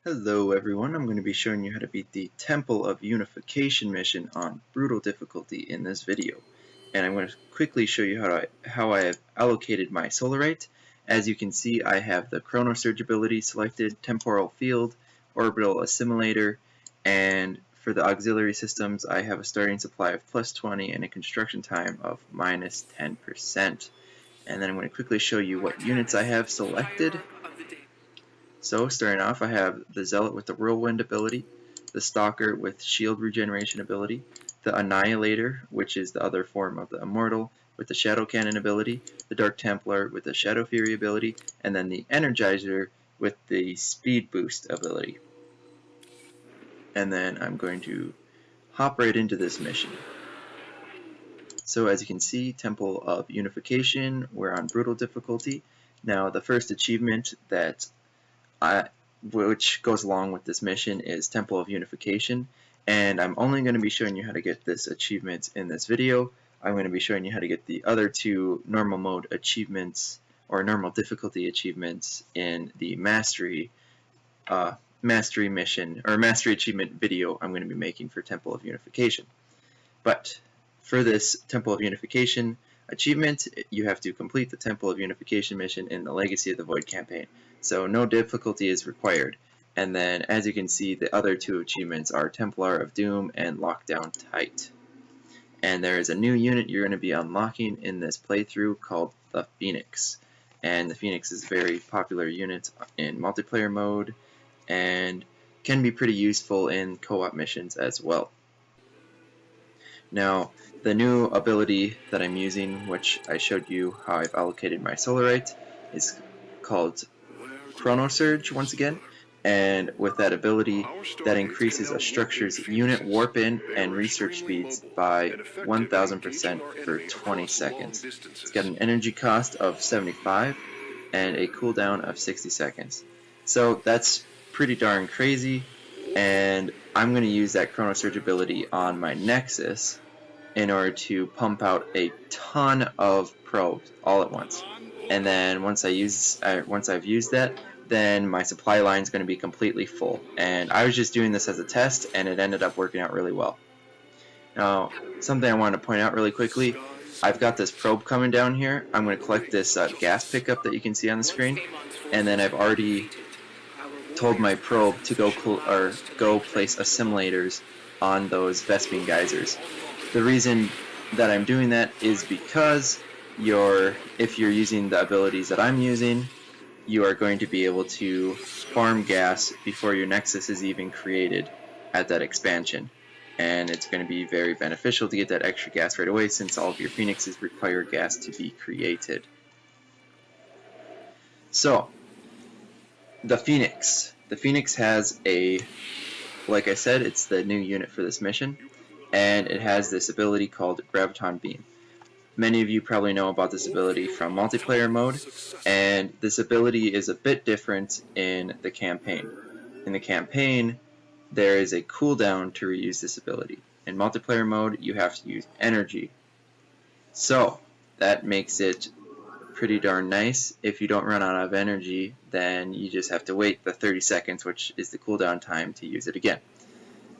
Hello everyone, I'm going to be showing you how to beat the Temple of Unification mission on Brutal difficulty in this video. And I'm going to quickly show you how I have allocated my Solarite. As you can see, I have the Chrono Surge ability selected, Temporal Field, Orbital Assimilator, and for the auxiliary systems I have a starting supply of +20 and a construction time of -10%. And then I'm going to quickly show you what units I have selected. So, starting off, I have the Zealot with the Whirlwind ability, the Stalker with Shield Regeneration ability, the Annihilator, which is the other form of the Immortal, with the Shadow Cannon ability, the Dark Templar with the Shadow Fury ability, and then the Energizer with the Speed Boost ability. And then I'm going to hop right into this mission. So as you can see, Temple of Unification, we're on Brutal difficulty. Now the first achievement that which goes along with this mission is Temple of Unification, and I'm only going to be showing you how to get this achievement in this video. I'm going to be showing you how to get the other two normal mode achievements or normal difficulty achievements in the mastery mission or mastery achievement video I'm going to be making for Temple of Unification. But for this Temple of Unification achievement, you have to complete the Temple of Unification mission in the Legacy of the Void campaign. So no difficulty is required. And then, as you can see, the other two achievements are Templar of Doom and Lockdown Tight. And there is a new unit you're going to be unlocking in this playthrough called the Phoenix. And the Phoenix is a very popular unit in multiplayer mode and can be pretty useful in co-op missions as well. Now, the new ability that I'm using, which I showed you how I've allocated my Solarite, is called Chrono Surge once again, and with that ability, that increases a structure's unit warp in and research speeds by 1000% for 20 seconds. It's got an energy cost of 75 and a cooldown of 60 seconds. So that's pretty darn crazy, and I'm going to use that Chrono Surge ability on my Nexus in order to pump out a ton of probes all at once. And then once I've used that, then my supply line is going to be completely full. And I was just doing this as a test, and it ended up working out really well. Now, something I want to point out really quickly, I've got this probe coming down here. I'm going to collect this gas pickup that you can see on the screen, and then I've already told my probe to go place assimilators on those Vespene geysers. The reason that I'm doing that is because if you're using the abilities that I'm using, you are going to be able to farm gas before your Nexus is even created at that expansion. And it's going to be very beneficial to get that extra gas right away, since all of your Phoenixes require gas to be created. So, the Phoenix. The Phoenix has like I said, it's the new unit for this mission, and it has this ability called Graviton Beam. Many of you probably know about this ability from multiplayer mode, and this ability is a bit different in the campaign. In the campaign, there is a cooldown to reuse this ability. In multiplayer mode, you have to use energy. So, that makes it pretty darn nice. If you don't run out of energy, then you just have to wait the 30 seconds, which is the cooldown time, to use it again.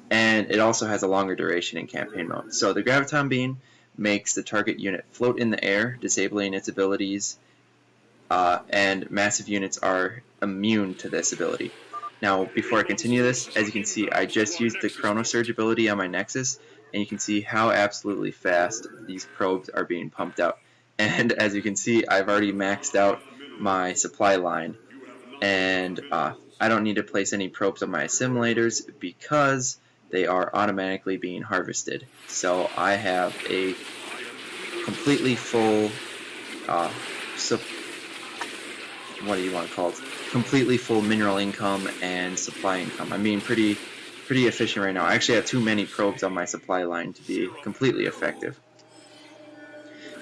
And it also has a longer duration in campaign mode. So the Graviton Beam makes the target unit float in the air, disabling its abilities, and massive units are immune to this ability. Now, before I continue this, as you can see, I just used the Chrono Surge ability on my Nexus, and you can see how absolutely fast these probes are being pumped out. And as you can see, I've already maxed out my supply line, and I don't need to place any probes on my assimilators because they are automatically being harvested. So I have a completely full, what do you want to call it? Completely full mineral income and supply income. I'm being pretty efficient right now. I actually have too many probes on my supply line to be completely effective.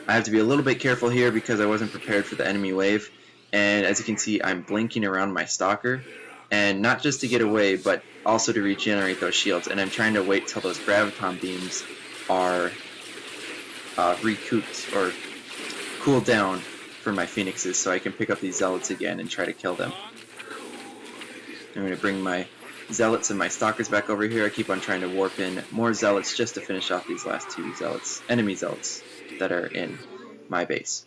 I have to be a little bit careful here because I wasn't prepared for the enemy wave. And as you can see, I'm blinking around my Stalker, and not just to get away, but also to regenerate those shields. And I'm trying to wait till those Graviton Beams are recouped or cooled down for my Phoenixes, so I can pick up these Zealots again and try to kill them. I'm going to bring my Zealots and my Stalkers back over here. I keep on trying to warp in more Zealots just to finish off these last two Zealots, enemy Zealots that are in my base.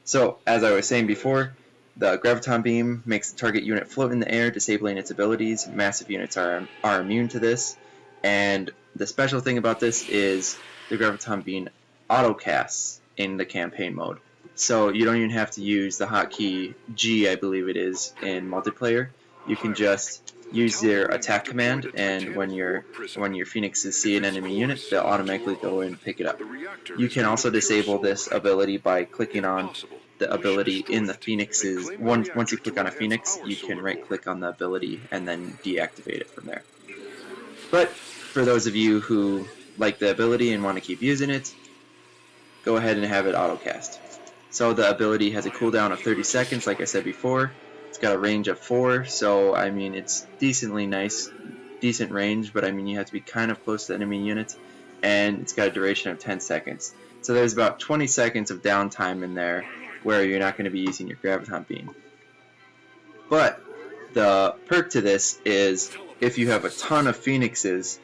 So, as I was saying before, the Graviton Beam makes the target unit float in the air, disabling its abilities. Massive units are immune to this. And the special thing about this is the Graviton Beam autocasts in the campaign mode. So you don't even have to use the hotkey G, I believe it is, in multiplayer. You can just use their attack command, and when your phoenixes see an enemy unit, they'll automatically go and pick it up. You can also disable this ability by clicking on the ability in the phoenixes. Once you click on a phoenix, you can right click on the ability and then deactivate it from there. But for those of you who like the ability and want to keep using it, go ahead and have it autocast. So the ability has a cooldown of 30 seconds, like I said before. It's got a range of 4, so I mean it's decently nice, decent range, but I mean you have to be kind of close to the enemy unit, and it's got a duration of 10 seconds. So there's about 20 seconds of downtime in there where you're not going to be using your Graviton Beam. But the perk to this is if you have a ton of phoenixes,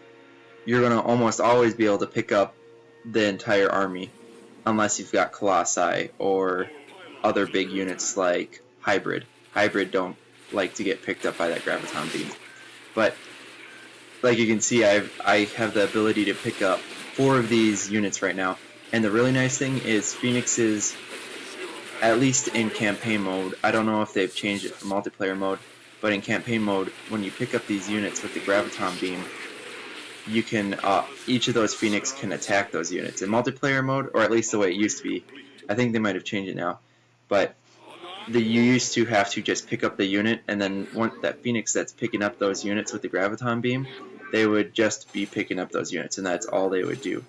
you're going to almost always be able to pick up the entire army, unless you've got Colossi or other big units like Hybrid. Hybrid don't like to get picked up by that Graviton Beam. But like you can see, I have the ability to pick up 4 of these units right now. And the really nice thing is Phoenixes, at least in campaign mode, I don't know if they've changed it for multiplayer mode, but in campaign mode, when you pick up these units with the Graviton Beam, you can, each of those Phoenix can attack those units. In multiplayer mode, or at least the way it used to be, I think they might have changed it now, but you used to have to just pick up the unit, and then that Phoenix that's picking up those units with the Graviton Beam, they would just be picking up those units, and that's all they would do.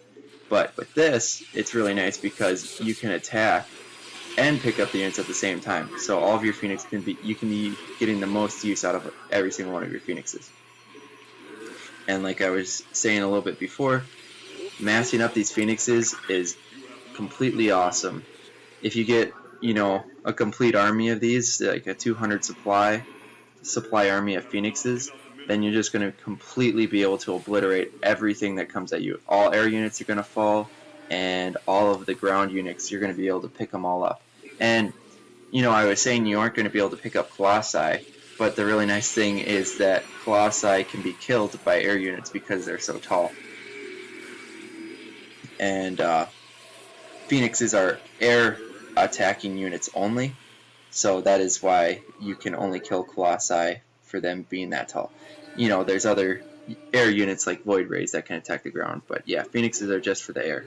But with this, it's really nice because you can attack and pick up the units at the same time. So all of your Phoenix you can be getting the most use out of every single one of your Phoenixes. And like I was saying a little bit before, massing up these Phoenixes is completely awesome. If you get, a complete army of these, like a 200 supply army of Phoenixes, then you're just going to completely be able to obliterate everything that comes at you. All air units are going to fall, and all of the ground units, you're going to be able to pick them all up. And, I was saying you aren't going to be able to pick up Colossi, but the really nice thing is that Colossi can be killed by air units because they're so tall. And Phoenixes are air attacking units only, so that is why you can only kill Colossi for them being that tall. There's other air units like Void Rays that can attack the ground, but yeah, Phoenixes are just for the air.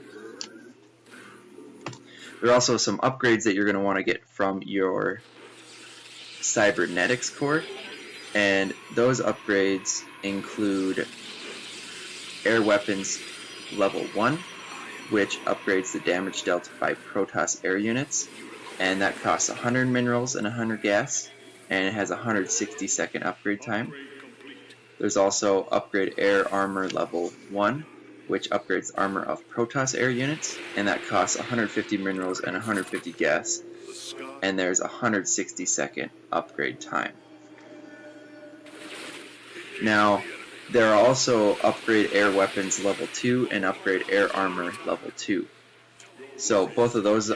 There are also some upgrades that you're going to want to get from your Cybernetics core, and those upgrades include Air Weapons Level 1, which upgrades the damage dealt by Protoss air units, and that costs 100 minerals and 100 gas, and it has a 160-second upgrade time. There's also Upgrade Air Armor Level 1, which upgrades armor of Protoss air units, and that costs 150 minerals and 150 gas, and there's a 160-second upgrade time. Now, there are also Upgrade Air Weapons Level 2 and Upgrade Air Armor Level 2. So both of those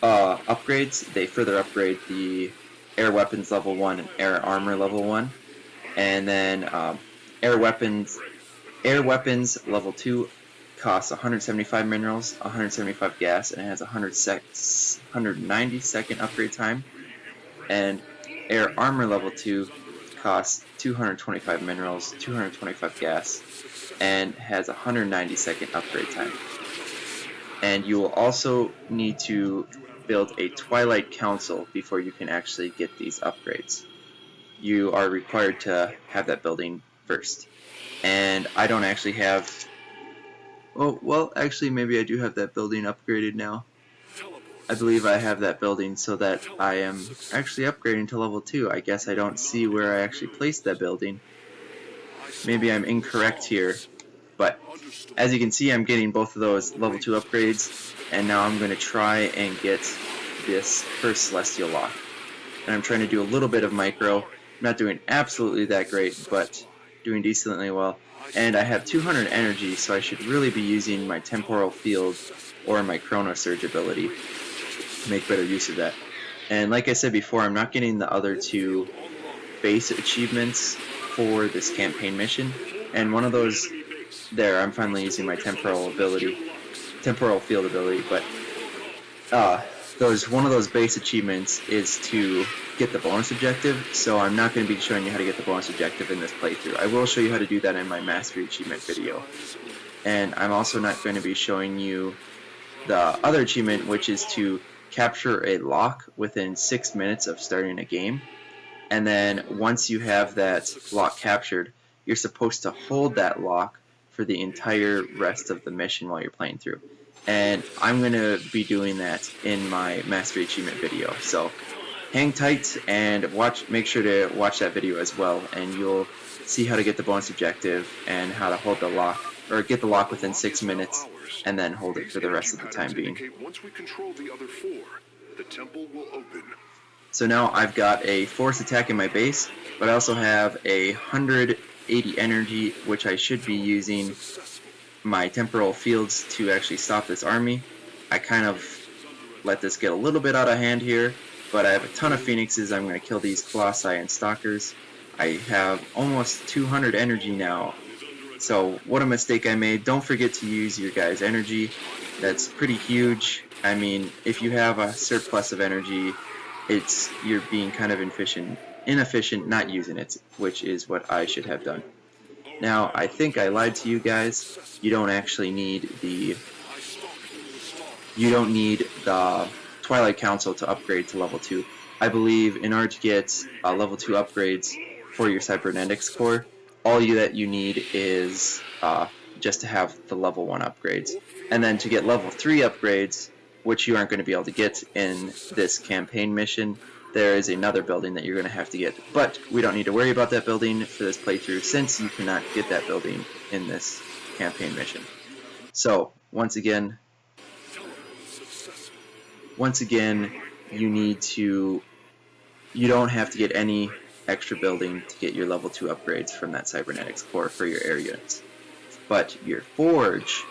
upgrades, they further upgrade the Air Weapons Level 1 and Air Armor Level 1. And then Air Weapons Level 2 costs 175 minerals, 175 gas, and it has a 190-second upgrade time. And Air Armor Level 2 costs 225 minerals, 225 gas, and has a 190-second upgrade time. And you will also need to build a Twilight Council before you can actually get these upgrades. You are required to have that building first. And I don't actually have... Oh, well, actually, maybe I do have that building upgraded now. I believe I have that building so that I am actually upgrading to level 2. I guess I don't see where I actually placed that building. Maybe I'm incorrect here. But as you can see, I'm getting both of those level 2 upgrades. And now I'm going to try and get this first Celestial Lock. And I'm trying to do a little bit of micro. not doing absolutely that great, but doing decently well. And I have 200 energy, so I should really be using my Temporal Field or my Chrono Surge ability to make better use of that. And like I said before, I'm not getting the other two base achievements for this campaign mission, and one of those there, I'm finally using my Temporal Field ability, but one of those base achievements is to get the bonus objective, so I'm not going to be showing you how to get the bonus objective in this playthrough. I will show you how to do that in my Mastery Achievement video. And I'm also not going to be showing you the other achievement, which is to capture a lock within 6 minutes of starting a game. And then once you have that lock captured, you're supposed to hold that lock for the entire rest of the mission while you're playing through. And I'm going to be doing that in my Mastery Achievement video. So hang tight and make sure to watch that video as well, and you'll see how to get the bonus objective and how to hold the lock, or get the lock within 6 minutes and then hold it for the rest of the time being. So now I've got a force attack in my base, but I also have 180 energy, which I should be using my temporal fields to actually stop this army. I kind of let this get a little bit out of hand here, but I have a ton of phoenixes. I'm going to kill these colossi and stalkers. I have almost 200 energy now, so what a mistake I made. Don't forget to use your guys' energy. That's pretty huge. I mean, if you have a surplus of energy, you're being kind of inefficient not using it, which is what I should have done. Now, I think I lied to you guys. You don't actually need the Twilight Council to upgrade to level 2. I believe in order to get level 2 upgrades for your cybernetics core, all that you need is just to have the level 1 upgrades. And then to get level 3 upgrades, which you aren't going to be able to get in this campaign mission, there is another building that you're going to have to get. But we don't need to worry about that building for this playthrough, since you cannot get that building in this campaign mission. So, once again, you don't have to get any extra building to get your level 2 upgrades from that cybernetics core for your air units. But your forge,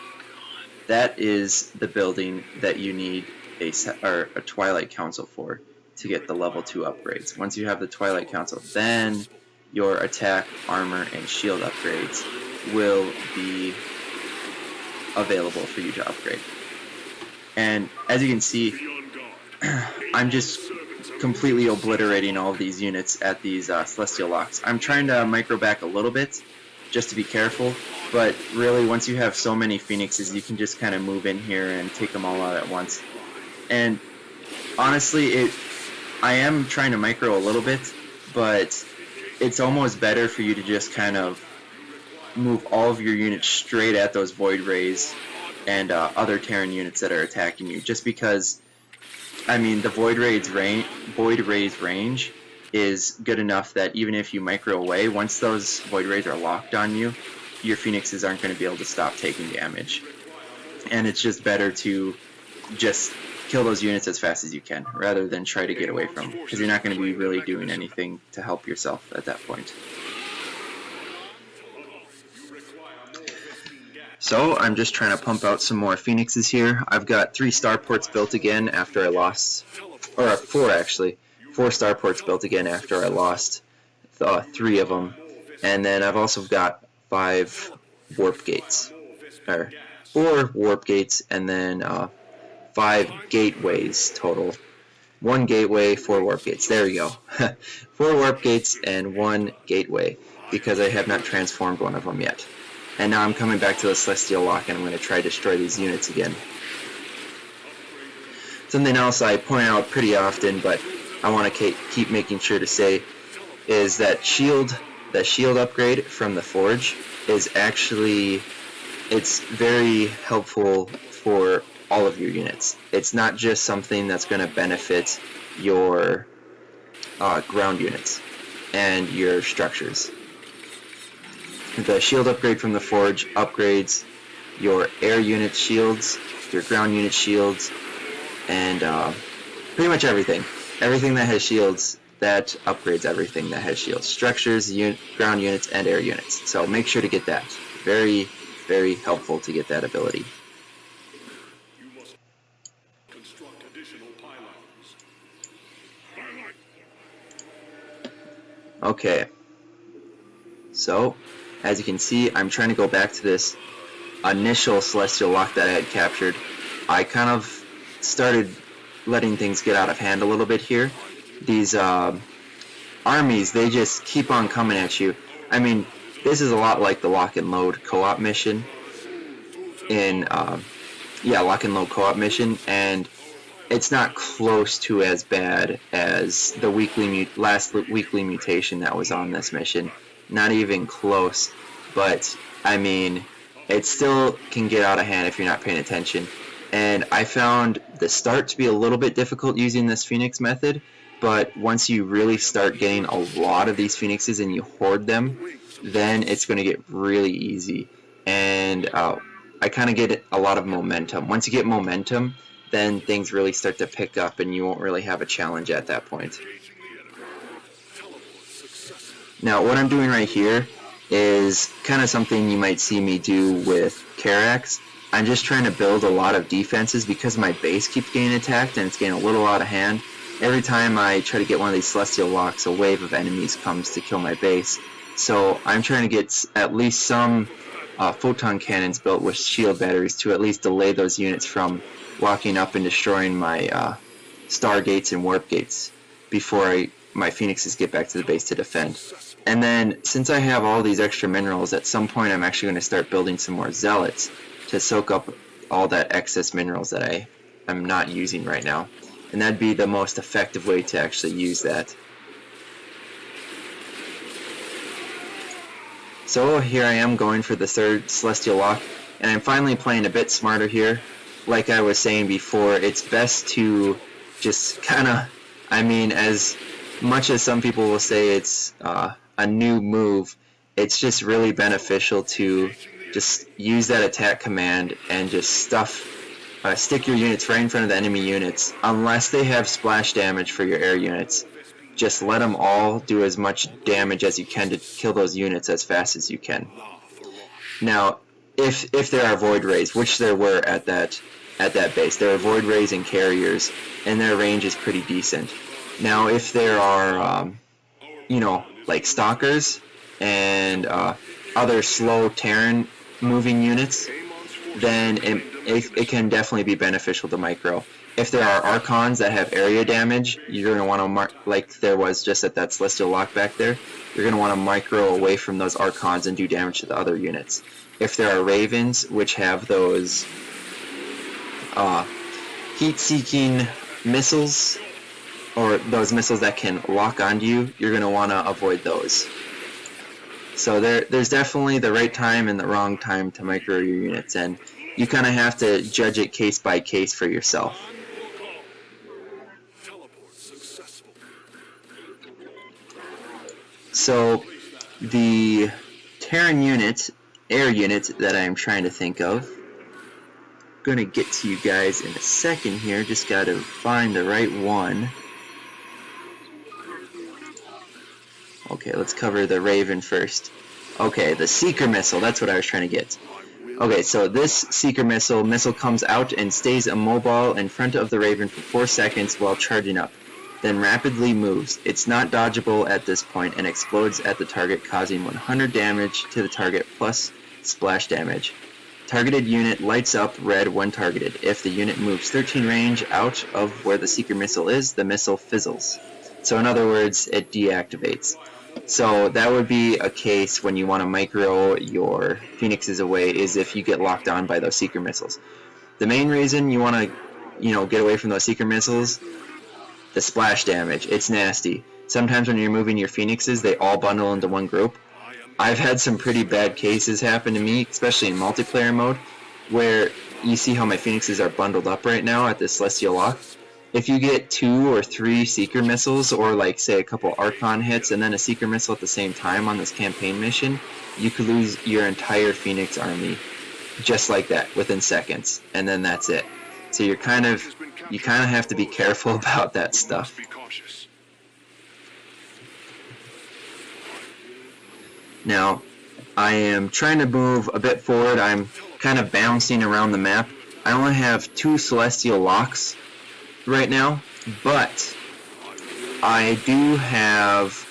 that is the building that you need a Twilight Council for to get the level 2 upgrades. Once you have the Twilight Council, then your attack, armor, and shield upgrades will be available for you to upgrade. And as you can see, I'm just completely obliterating all of these units at these Celestial Locks. I'm trying to micro back a little bit, just to be careful, but really once you have so many phoenixes, you can just kind of move in here and take them all out at once. And honestly, I am trying to micro a little bit, but it's almost better for you to just kind of move all of your units straight at those Void Rays and other Terran units that are attacking you, just because, I mean, the Void Rays range is good enough that even if you micro away, once those Void Rays are locked on you, your Phoenixes aren't going to be able to stop taking damage. And it's just better to just kill those units as fast as you can, rather than try to get away from them, because you're not going to be really doing anything to help yourself at that point. So I'm just trying to pump out some more Phoenixes here. I've got 3 starports built again after I lost, or 4 actually. 4 starports built again after I lost 3 of them. And then I've also got 5 warp gates, or 4 warp gates, and then 5 gateways total. 1 gateway, 4 warp gates. There we go. 4 warp gates and 1 gateway, because I have not transformed one of them yet. And now I'm coming back to the Celestial Lock, and I'm going to try to destroy these units again. Something else I point out pretty often, but I want to keep making sure to say, is that the shield upgrade from the Forge is actually, it's very helpful for all of your units. It's not just something that's going to benefit your ground units and your structures. The shield upgrade from the Forge upgrades your air unit shields, your ground unit shields, and pretty much everything. Everything that has shields, that upgrades everything that has shields. Structures, ground units, and air units. So make sure to get that. Very, very helpful to get that ability. Okay. So, as you can see, I'm trying to go back to this initial Celestial Lock that I had captured. I kind of started letting things get out of hand a little bit here. These armies, they just keep on coming at you. I mean, this is a lot like the Lock and Load co-op mission in, Lock and Load co-op mission, and it's not close to as bad as the last weekly mutation that was on this mission. Not even close, but I mean, it still can get out of hand if you're not paying attention. And I found the start to be a little bit difficult using this Phoenix method, but once you really start getting a lot of these Phoenixes and you hoard them, then it's going to get really easy. And I kind of get a lot of momentum. Once you get momentum, then things really start to pick up and you won't really have a challenge at that point. Now, what I'm doing right here is kind of something you might see me do with Karax. I'm just trying to build a lot of defenses because my base keeps getting attacked and it's getting a little out of hand. Every time I try to get one of these Celestial Locks, a wave of enemies comes to kill my base. So I'm trying to get at least some photon cannons built with shield batteries to at least delay those units from walking up and destroying my star gates and warp gates before my Phoenixes get back to the base to defend. And then, since I have all these extra minerals, at some point I'm actually going to start building some more zealots to soak up all that excess minerals that I am not using right now. And that'd be the most effective way to actually use that. So here I am going for the third Celestial Lock, and I'm finally playing a bit smarter here. Like I was saying before, it's best to just kind of, I mean, as much as some people will say it's a new move, it's just really beneficial to just use that attack command and just stick your units right in front of the enemy units. Unless they have splash damage for your air units, just let them all do as much damage as you can to kill those units as fast as you can. Now, if there are Void Rays, which there were at that base, there are Void Rays and carriers, and their range is pretty decent. Now, if there are, like Stalkers and other slow Terran moving units, then it can definitely be beneficial to micro. If there are Archons that have area damage, you're going to want to mark, like there was just at that Celestial Lock back there, you're going to want to micro away from those Archons and do damage to the other units. If there are Ravens, which have those heat-seeking missiles, or those missiles that can lock onto you, you're going to want to avoid those. So there's definitely the right time and the wrong time to micro your units, and you kind of have to judge it case by case for yourself. So the Terran unit, air unit that I'm trying to think of, going to get to you guys in a second here, just got to find the right one. Okay, let's cover the Raven first. Okay, the Seeker Missile, that's what I was trying to get. Okay, so this Seeker Missile comes out and stays immobile in front of the Raven for 4 seconds while charging up, then rapidly moves. It's not dodgeable at this point and explodes at the target, causing 100 damage to the target plus splash damage. Targeted unit lights up red when targeted. If the unit moves 13 range out of where the Seeker Missile is, the missile fizzles. So in other words, it deactivates. So that would be a case when you want to micro your Phoenixes away, is if you get locked on by those Seeker Missiles. The main reason you want to, get away from those Seeker Missiles, the splash damage. It's nasty. Sometimes when you're moving your Phoenixes, they all bundle into one group. I've had some pretty bad cases happen to me, especially in multiplayer mode, where you see how my Phoenixes are bundled up right now at this Celestial Lock. If you get 2 or 3 Seeker Missiles, or like say a couple Archon hits and then a Seeker Missile at the same time on this campaign mission, you could lose your entire Phoenix army just like that within seconds, and then that's it. So you kind of have to be careful about that stuff. Now, I am trying to move a bit forward. I'm kind of bouncing around the map. I only have 2 celestial locks right now, but I do have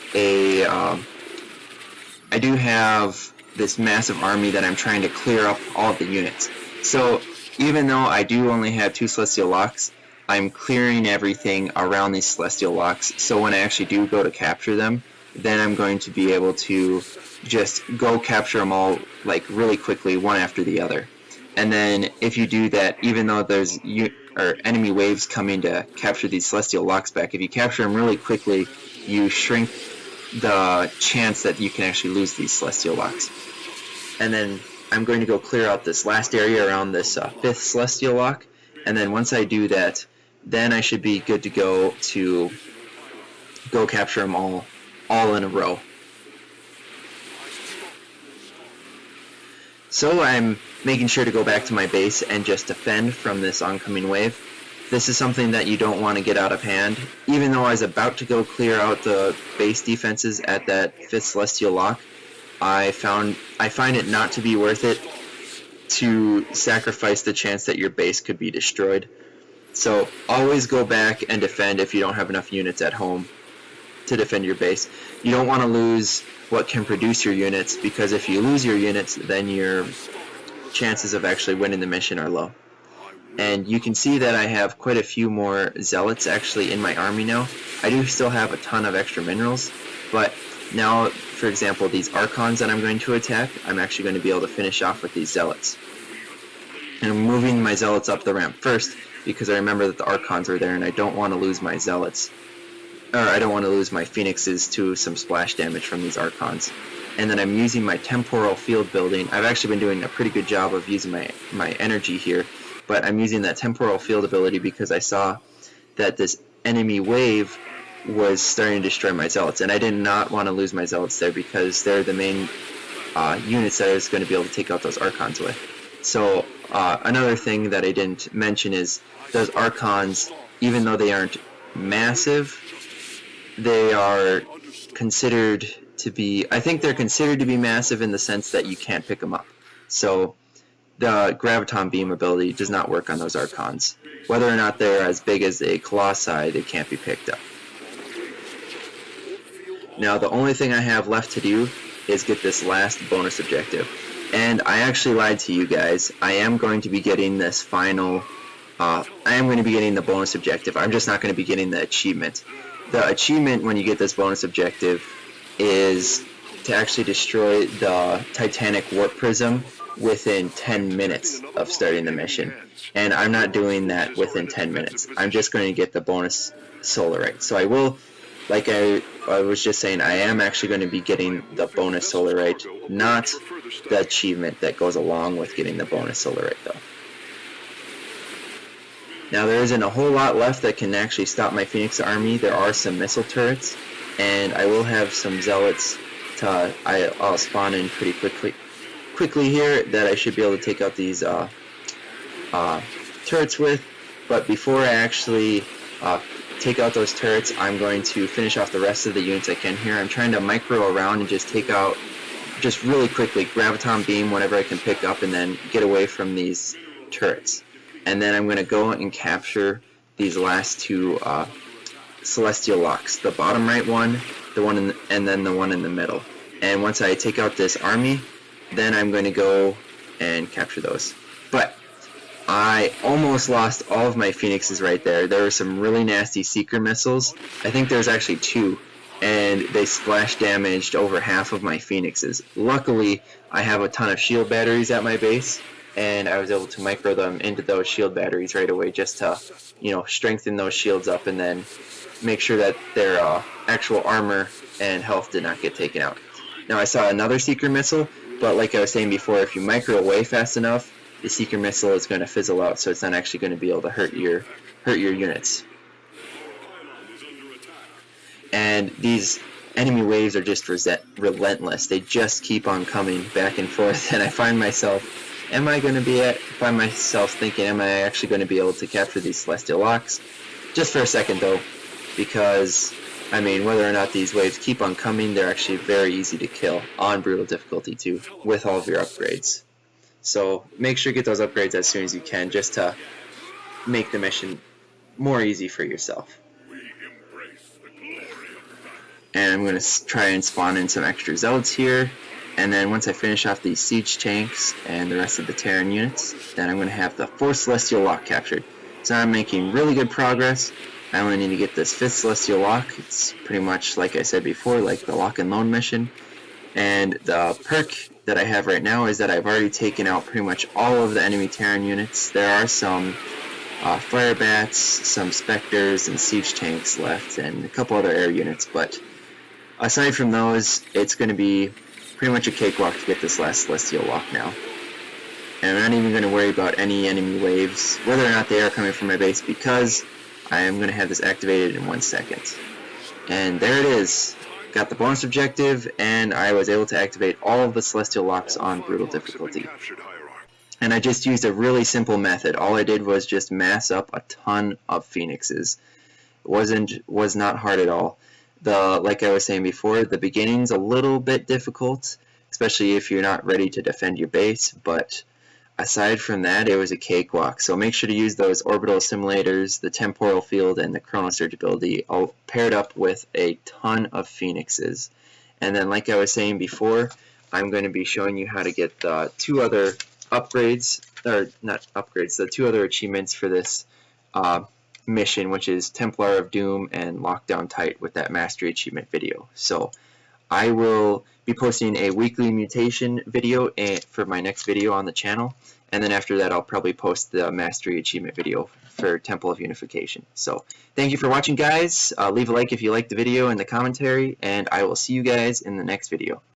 this massive army that I'm trying to clear up all of the units. So even though I do only have 2 celestial locks, I'm clearing everything around these celestial locks, so when I actually do go to capture them, then I'm going to be able to just go capture them all like really quickly, one after the other. And then if you do that, even though there's enemy waves coming to capture these celestial locks back, if you capture them really quickly, you shrink the chance that you can actually lose these celestial locks. And then I'm going to go clear out this last area around this 5th celestial lock, and then once I do that, then I should be good to go capture them all in a row. So I'm making sure to go back to my base and just defend from this oncoming wave. This is something that you don't want to get out of hand. Even though I was about to go clear out the base defenses at that 5th celestial lock, I find it not to be worth it to sacrifice the chance that your base could be destroyed. So always go back and defend if you don't have enough units at home to defend your base. You don't want to lose what can produce your units, because if you lose your units, then your chances of actually winning the mission are low. And you can see that I have quite a few more zealots actually in my army now. I do still have a ton of extra minerals, but now, for example, these archons that I'm going to attack, I'm actually going to be able to finish off with these zealots. And I'm moving my zealots up the ramp first, because I remember that the archons are there and I don't want to lose my zealots. Or I don't want to lose my phoenixes to some splash damage from these archons. And then I'm using my temporal field building. I've actually been doing a pretty good job of using my energy here, but I'm using that temporal field ability because I saw that this enemy wave was starting to destroy my zealots, and I did not want to lose my zealots there because they're the main units that I was going to be able to take out those archons with. So another thing that I didn't mention is those archons, even though they aren't massive, they are considered to be, I think they're considered to be massive in the sense that you can't pick them up. So the Graviton Beam ability does not work on those archons. Whether or not they're as big as a Colossi, they can't be picked up. Now the only thing I have left to do is get this last bonus objective. And I actually lied to you guys. I am going to be getting this final, I am going to be getting the bonus objective. I'm just not going to be getting the achievement. The achievement when you get this bonus objective is to actually destroy the Titanic Warp Prism within 10 minutes of starting the mission. And I'm not doing that within 10 minutes. I'm just going to get the bonus Solarite. So I will, like I was just saying, I am actually going to be getting the bonus Solarite, not the achievement that goes along with getting the bonus Solarite though. Now there isn't a whole lot left that can actually stop my Phoenix army. There are some missile turrets, and I will have some zealots I'll spawn in pretty quickly here that I should be able to take out these turrets with. But before I actually take out those turrets, I'm going to finish off the rest of the units I can here. I'm trying to micro around and just take out, just really quickly, Graviton Beam whatever I can pick up and then get away from these turrets. And then I'm going to go and capture these last 2 celestial locks. The bottom right one, and then the one in the middle. And once I take out this army, then I'm going to go and capture those. But I almost lost all of my phoenixes right there. There were some really nasty seeker missiles. I think there's actually 2. And they splash damaged over half of my phoenixes. Luckily, I have a ton of shield batteries at my base, and I was able to micro them into those shield batteries right away just to, strengthen those shields up and then make sure that their actual armor and health did not get taken out. Now I saw another seeker missile, but like I was saying before, if you micro away fast enough, the seeker missile is going to fizzle out, so it's not actually going to be able to hurt your units. And these enemy waves are just relentless. They just keep on coming back and forth, and I find myself thinking, am I actually going to be able to capture these celestial locks? Just for a second though, because I mean, whether or not these waves keep on coming, they're actually very easy to kill on brutal difficulty too, with all of your upgrades. So make sure to get those upgrades as soon as you can, just to make the mission more easy for yourself. And I'm going to try and spawn in some extra zealots here, and then once I finish off these siege tanks and the rest of the Terran units, then I'm going to have the 4th Celestial Lock captured. So I'm making really good progress. I only need to get this 5th Celestial Lock. It's pretty much, like I said before, like the Lock and Loan mission. And the perk that I have right now is that I've already taken out pretty much all of the enemy Terran units. There are some fire bats, some specters, and siege tanks left, and a couple other air units, but aside from those, it's going to be pretty much a cakewalk to get this last Celestial Lock now. And I'm not even going to worry about any enemy waves, whether or not they are coming from my base, because I am going to have this activated in 1 second. And there it is. Got the bonus objective, and I was able to activate all of the Celestial Locks on brutal difficulty. And I just used a really simple method. All I did was just mass up a ton of Phoenixes. It was not hard at all. Like I was saying before, the beginning's a little bit difficult, especially if you're not ready to defend your base, but aside from that, it was a cakewalk. So make sure to use those orbital simulators, the temporal field, and the chronosurge ability, all paired up with a ton of Phoenixes. And then, like I was saying before, I'm going to be showing you how to get the 2 other upgrades, or not upgrades, the 2 other achievements for this mission, which is Templar of Doom and Lockdown Tight with that Mastery Achievement video. So I will be posting a weekly mutation video for my next video on the channel, and then after that I'll probably post the Mastery Achievement video for Temple of Unification. So thank you for watching, guys. Leave a like if you liked the video and the commentary, and I will see you guys in the next video.